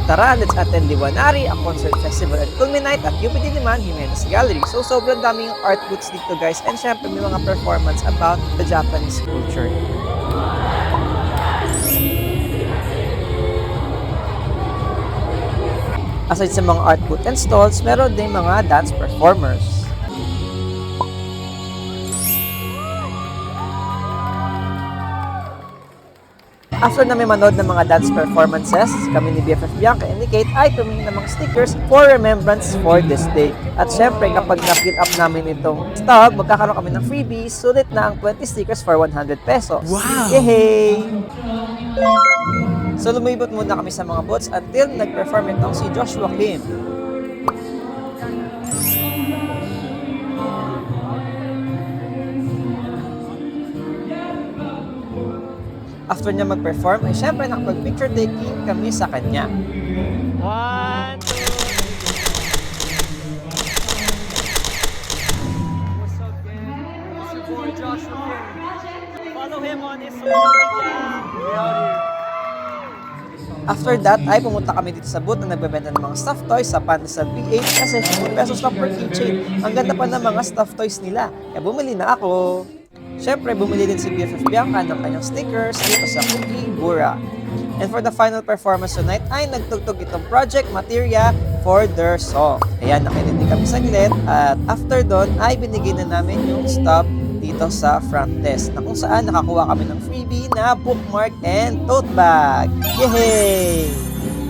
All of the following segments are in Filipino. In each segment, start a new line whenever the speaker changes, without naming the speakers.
tara, let's attend Liwanari, a concert festival and culminate at UP Diliman Jimenez Gallery. So sobrang daming art booths dito guys, and syempre may mga performance about the Japanese culture. Aside sa mga art booth and stalls, meron din mga dance performers. After namin manood ng mga dance performances, kami ni BFF Bianca and ni Kate ay tumingin ng mga stickers for remembrance for this day. At syempre, kapag na-fit up namin itong stub, magkakaroon kami ng freebies, sulit na ang 20 stickers for 100 pesos.
Wow!
Yehey! So lumibot muna kami sa mga booths until nag-perform itong si Joshua Kim. After niya mag-perform, ay syempre nakapag-picture taking kami sa kanya.
1, 2. What's up, gang? It's your boy Joshua Kim. Follow him on his social media. We out here.
After that, ay pumunta kami dito sa booth na nagbebenta ng mga stuffed toys sa Pandesal PH kasi 50 pesos lang per keychain. Ang ganda pa ng mga stuffed toys nila. Kaya bumili na ako. Siyempre, bumili din si BFF Bianca ng kanyang stickers dito sa Cookie Bura. And for the final performance tonight, ay nagtugtog itong Project Materia for their song. Ayan, nakinig kami saglit. At after doon, ay binigay na namin yung stop dito sa front desk na kung saan nakakuha kami ng freebie na bookmark and tote bag. Yehey!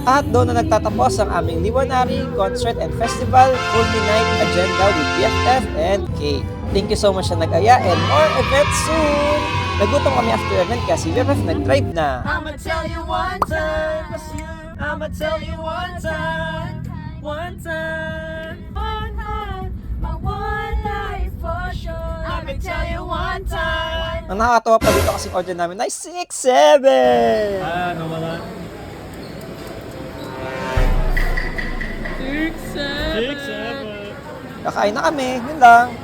At doon na nagtatapos ang aming Liwanari Concert and Festival Culminate Agenda with BFF and Kate. Thank you so much na nag-aya and more events soon! Nagutom kami after event kasi BFF nag-drive na.
I'ma tell you one time, I'ma tell you one time, one time,
my one life for sure.
I'ma tell you one time.
Ang nakakatawa pa dito kasi order namin ay 6-7!
Ano wala? 6, 7.
Kakain na kami, yun lang.